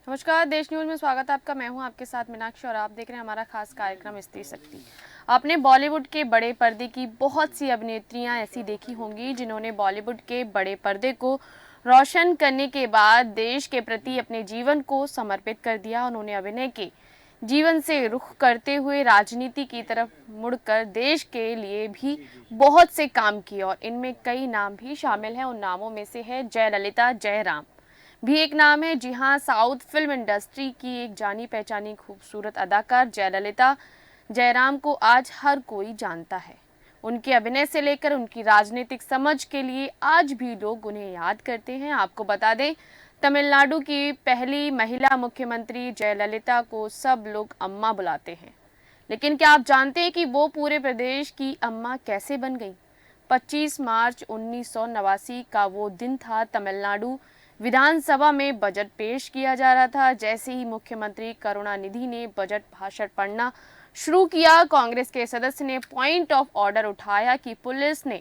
नमस्कार, देश न्यूज में स्वागत है आपका। मैं हूं आपके साथ मीनाक्षी और आप देख रहे हैं हमारा खास कार्यक्रम स्त्री शक्ति। आपने बॉलीवुड के बड़े पर्दे की बहुत सी अभिनेत्रियां ऐसी देखी होंगी जिन्होंने बॉलीवुड के बड़े पर्दे को रोशन करने के बाद देश के प्रति अपने जीवन को समर्पित कर दिया। उन्होंने अभिनय के जीवन से रुख करते हुए राजनीति की तरफ मुड़कर देश के लिए भी बहुत से काम किए और इनमें कई नाम भी शामिल हैं। उन नामों में से है जयललिता जयराम भी एक नाम है। जी हाँ, साउथ फिल्म इंडस्ट्री की एक जानी पहचानी खूबसूरत अदाकार जयललिता जयराम को आज हर कोई जानता है। उनके अभिनय से लेकर उनकी राजनीतिक समझ के लिए आज भी लोग उन्हें याद करते हैं। आपको बता दें, तमिलनाडु की पहली महिला मुख्यमंत्री जयललिता को सब लोग अम्मा बुलाते हैं। लेकिन क्या आप जानते हैं कि वो पूरे प्रदेश की अम्मा कैसे बन गई? 25 मार्च 1989 का वो दिन था। तमिलनाडु विधानसभा में बजट पेश किया जा रहा था। जैसे ही मुख्यमंत्री करुणानिधि ने बजट भाषण पढ़ना शुरू किया, कांग्रेस के सदस्य ने पॉइंट ऑफ ऑर्डर उठाया कि पुलिस ने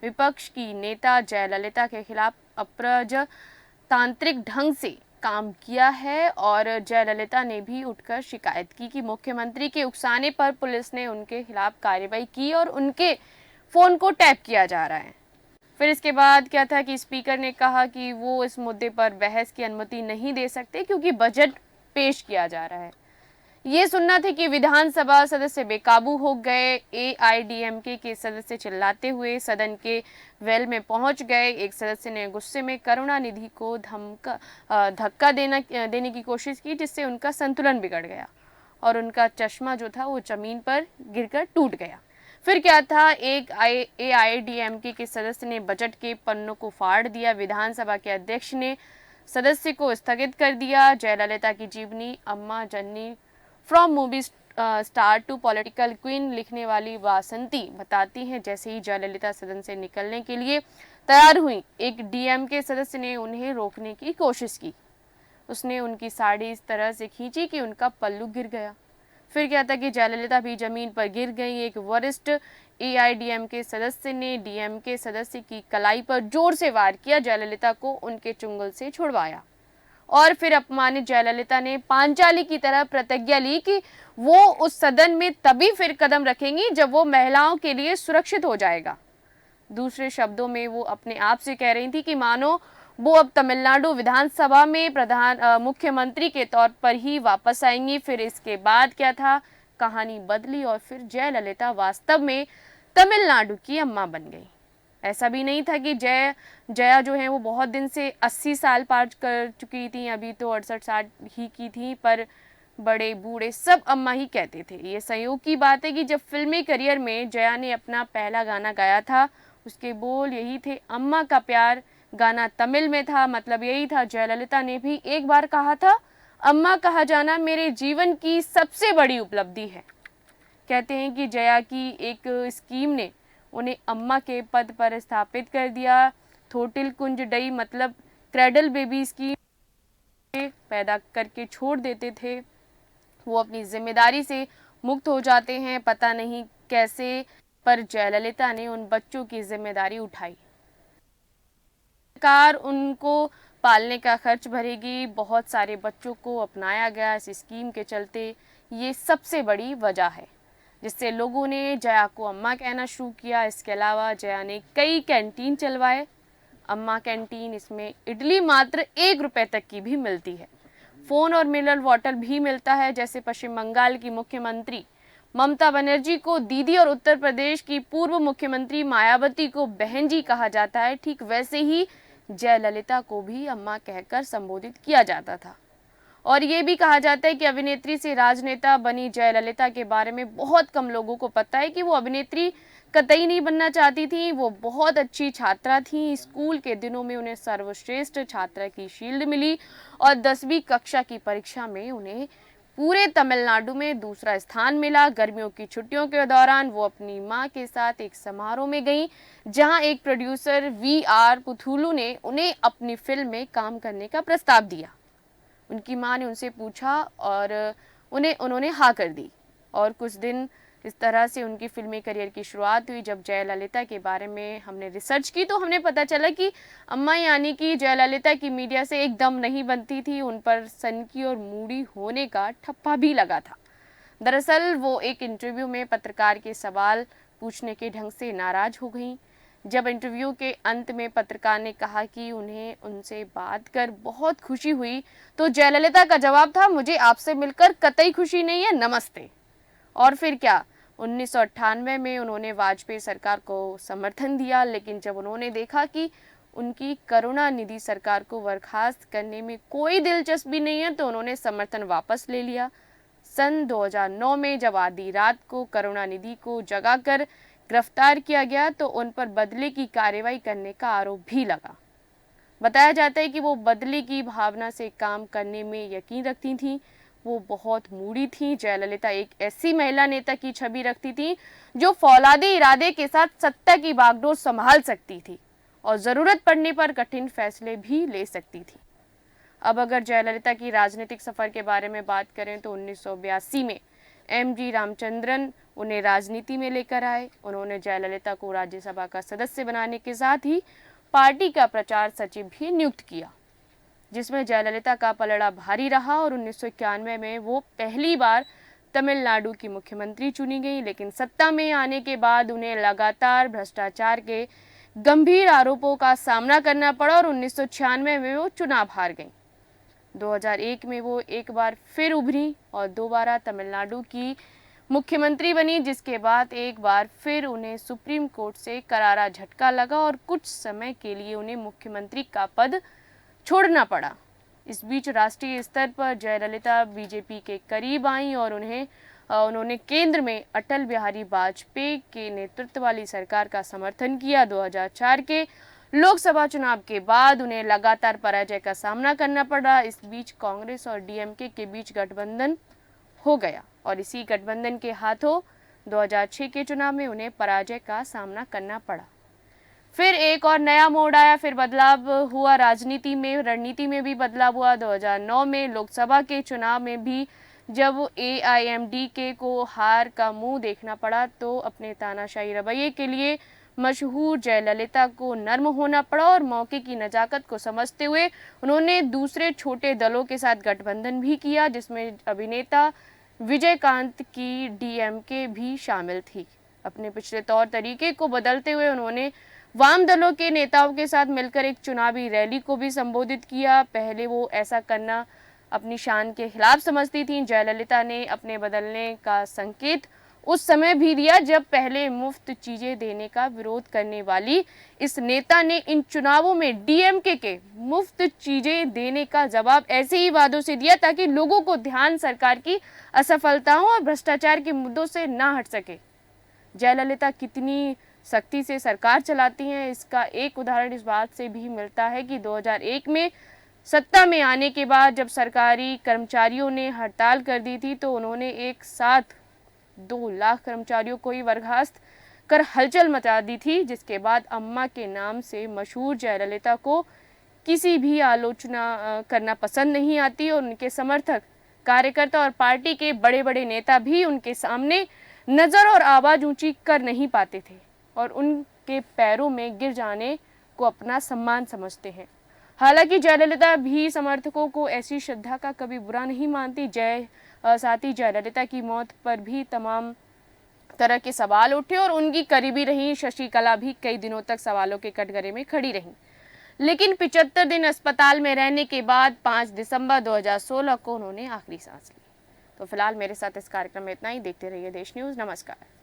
विपक्ष की नेता जयललिता के खिलाफ अप्रजातांत्रिक ढंग से काम किया है। और जयललिता ने भी उठकर शिकायत की कि मुख्यमंत्री के उकसाने पर पुलिस ने उनके खिलाफ कार्रवाई की और उनके फोन को टैप किया जा रहा है। फिर इसके बाद क्या था कि स्पीकर ने कहा कि वो इस मुद्दे पर बहस की अनुमति नहीं दे सकते क्योंकि बजट पेश किया जा रहा है। ये सुनना था कि विधानसभा सदस्य बेकाबू हो गए। एआईडीएमके के सदस्य चिल्लाते हुए सदन के वेल में पहुंच गए। एक सदस्य ने गुस्से में करुणानिधि को धक्का देने की कोशिश की, जिससे उनका संतुलन बिगड़ गया और उनका चश्मा जो था वो जमीन पर गिरकर टूट गया। फिर क्या था, एक एआईडीएमके के सदस्य ने बजट के पन्नों को फाड़ दिया। विधानसभा के अध्यक्ष ने सदस्य को स्थगित कर दिया। जयललिता की जीवनी Amma journey from movie star to political queen लिखने वाली वासंती बताती हैं, जैसे ही जयललिता सदन से निकलने के लिए तैयार हुई, एक डीएमके सदस्य ने उन्हें रोकने की कोशिश की। उसने उनकी साड़ी इस तरह से खींची कि उनका पल्लू गिर गया। फिर क्या था कि जयललिता भी जमीन पर गिर गई। एक वरिष्ठ एआईडीएमके सदस्य ने डीएमके सदस्य की कलाई पर जोर से वार किया। जयललिता को उनके चुंगल से छुड़वाया और फिर अपमानित जयललिता ने पांचाली की तरह प्रतिज्ञा ली कि वो उस सदन में तभी फिर कदम रखेंगी जब वो महिलाओं के लिए सुरक्षित हो जाएगा। दूसरे शब्दों में वो अपने आप से कह रही थी कि मानो वो अब तमिलनाडु विधानसभा में मुख्यमंत्री के तौर पर ही वापस आएंगी। फिर इसके बाद क्या था, कहानी बदली और फिर जयललिता वास्तव में तमिलनाडु की अम्मा बन गई। ऐसा भी नहीं था कि जया जो है वो बहुत दिन से 80 साल पार कर चुकी थी, अभी तो 68-60 ही की थी, पर बड़े बूढ़े सब अम्मा ही कहते थे। ये संयोग की बात है कि जब फिल्मी करियर में जया ने अपना पहला गाना गाया था, उसके बोल यही थे, अम्मा का प्यार। गाना तमिल में था, मतलब यही था। जयललिता ने भी एक बार कहा था, अम्मा कहा जाना मेरे जीवन की सबसे बड़ी उपलब्धि है। कहते हैं कि जया की एक स्कीम ने उन्हें अम्मा के पद पर स्थापित कर दिया। थोटिल कुंज डई मतलब क्रेडल बेबी स्कीम पैदा करके छोड़ देते थे, वो अपनी जिम्मेदारी से मुक्त हो जाते हैं। पता नहीं कैसे, पर जयललिता ने उन बच्चों की जिम्मेदारी उठाई। सरकार उनको पालने का खर्च भरेगी। बहुत सारे बच्चों को अपनाया गया इस स्कीम के चलते। ये सबसे बड़ी वजह है जिससे लोगों ने जया को अम्मा कहना शुरू किया। इसके अलावा जया ने कई कैंटीन चलवाए। अम्मा कैंटीन, इसमें इडली मात्र 1 रुपए तक की भी मिलती है। फोन और मिनरल वाटर भी मिलता है। जैसे पश्चिम बंगाल की मुख्यमंत्री ममता बनर्जी को दीदी और उत्तर प्रदेश की पूर्व मुख्यमंत्री मायावती को बहन जी कहा जाता है, ठीक वैसे ही जयललिता को भी अम्मा कहकर संबोधित किया जाता था। और ये भी कहा जाता है कि अभिनेत्री से राजनेता बनी जयललिता के बारे में बहुत कम लोगों को पता है कि वो अभिनेत्री कतई नहीं बनना चाहती थी। वो बहुत अच्छी छात्रा थी। स्कूल के दिनों में उन्हें सर्वश्रेष्ठ छात्रा की शील्ड मिली और 10वीं कक्षा की परीक्षा में उन्हें पूरे तमिलनाडु में दूसरा स्थान मिला। गर्मियों की छुट्टियों के दौरान वो अपनी मां के साथ एक समारोह में गईं, जहां एक प्रोड्यूसर वीआर पुथुलू ने उन्हें अपनी फिल्म में काम करने का प्रस्ताव दिया। उनकी मां ने उनसे पूछा और उन्होंने हाँ कर दी और कुछ दिन इस तरह से उनकी फिल्मी करियर की शुरुआत हुई। जब जयललिता के बारे में हमने रिसर्च की तो हमें पता चला कि अम्मा यानी कि जयललिता की मीडिया से एकदम नहीं बनती थी। उन पर सनकी और मूडी होने का ठप्पा भी लगा था। दरअसल वो एक इंटरव्यू में पत्रकार के सवाल पूछने के ढंग से नाराज हो गईं। जब इंटरव्यू के अंत में पत्रकार ने कहा कि उन्हें उनसे बात कर बहुत खुशी हुई, तो जयललिता का जवाब था, मुझे आपसे मिलकर कतई खुशी नहीं है, नमस्ते। और फिर क्या, 1998 में उन्होंने वाजपेयी सरकार को समर्थन दिया, लेकिन जब उन्होंने देखा कि उनकी करुणानिधि सरकार को बर्खास्त करने में कोई दिलचस्पी नहीं है, तो उन्होंने समर्थन वापस ले लिया। सन 2009 में जब आधी रात को करुणानिधि को जगाकर गिरफ्तार किया गया तो उन पर बदले की कार्रवाई करने का आरोप भी लगा। बताया जाता है कि वो बदले की भावना से काम करने में यकीन रखती थीं। वो बहुत मूडी थीं। जयललिता एक ऐसी महिला नेता की छवि रखती थी जो फौलादी इरादे के साथ सत्ता की बागडोर संभाल सकती थी और जरूरत पड़ने पर कठिन फैसले भी ले सकती थी। अब अगर जयललिता की राजनीतिक सफर के बारे में बात करें तो 1982 में एम.जी. रामचंद्रन उन्हें राजनीति में लेकर आए। उन्होंने जयललिता को राज्यसभा का सदस्य बनाने के साथ ही पार्टी का प्रचार सचिव भी नियुक्त किया, जिसमें जयललिता का पलड़ा भारी रहा और 1991 में वो पहली बार तमिलनाडु की मुख्यमंत्री चुनी गई। लेकिन सत्ता में आने के बाद उन्हें लगातार भ्रष्टाचार के गंभीर आरोपों का सामना करना पड़ा और 1996 में वो चुनाव हार गई। 2001 में वो एक बार फिर उभरी और दोबारा तमिलनाडु की मुख्यमंत्री बनी, जिसके बाद एक बार फिर उन्हें सुप्रीम कोर्ट से करारा झटका लगा और कुछ समय के लिए उन्हें मुख्यमंत्री का पद छोड़ना पड़ा। इस बीच राष्ट्रीय स्तर पर जयललिता बीजेपी के करीब आईं और उन्होंने केंद्र में अटल बिहारी वाजपेयी के नेतृत्व वाली सरकार का समर्थन किया। 2004 के लोकसभा चुनाव के बाद उन्हें लगातार पराजय का सामना करना पड़ा। इस बीच कांग्रेस और डीएमके के बीच गठबंधन हो गया और इसी गठबंधन के हाथों 2006 के चुनाव में उन्हें पराजय का सामना करना पड़ा। फिर एक और नया मोड़ आया, फिर बदलाव हुआ राजनीति में, रणनीति में भी बदलाव हुआ। 2009 में लोकसभा के चुनाव में भी जब एआईएमडीके को हार का मुंह देखना पड़ा तो अपने तानाशाही रवैये के लिए मशहूर जयललिता को नर्म होना पड़ा और मौके की नजाकत को समझते हुए उन्होंने दूसरे छोटे दलों के साथ गठबंधन भी किया, जिसमें अभिनेता विजयकांत की डीएमके भी शामिल थी। अपने पिछले तौर तरीके को बदलते हुए उन्होंने वाम दलों के नेताओं के साथ मिलकर एक चुनावी रैली को भी संबोधित किया। पहले वो ऐसा करना अपनी शान के खिलाफ समझती थीं। जयललिता ने अपने बदलने का संकेत उस समय भी दिया जब पहले मुफ्त चीजें देने का विरोध करने वाली इस नेता ने इन चुनावों में डीएमके के मुफ्त चीजें देने का जवाब ऐसे ही वादों से दिया ताकि लोगों को ध्यान सरकार की असफलताओं और भ्रष्टाचार के मुद्दों से ना हट सके। जयललिता कितनी सख्ती से सरकार चलाती हैं, इसका एक उदाहरण इस बात से भी मिलता है कि 2001 में सत्ता में आने के बाद जब सरकारी कर्मचारियों ने हड़ताल कर दी थी तो उन्होंने एक साथ 2 लाख कर्मचारियों को ही बर्खास्त कर हलचल मचा दी थी, जिसके बाद अम्मा के नाम से मशहूर जयललिता को किसी भी आलोचना करना पसंद नहीं आती और उनके समर्थक, कार्यकर्ता और पार्टी के बड़े बड़े नेता भी उनके सामने नज़र और आवाज़ ऊंची कर नहीं पाते थे और उनके पैरों में गिर जाने को अपना सम्मान समझते हैं। हालांकि जयललिता भी समर्थकों को ऐसी श्रद्धा का कभी बुरा नहीं मानती। साथ ही जयललिता की मौत पर भी तमाम तरह के सवाल उठे और उनकी करीबी रही शशिकला भी कई दिनों तक सवालों के कटघरे में खड़ी रहीं। लेकिन 75 दिन अस्पताल में रहने के बाद 5 दिसंबर 2016 को उन्होंने आखिरी सांस ली। तो फिलहाल मेरे साथ इस कार्यक्रम में इतना ही। देखते रहिए देश न्यूज़। नमस्कार।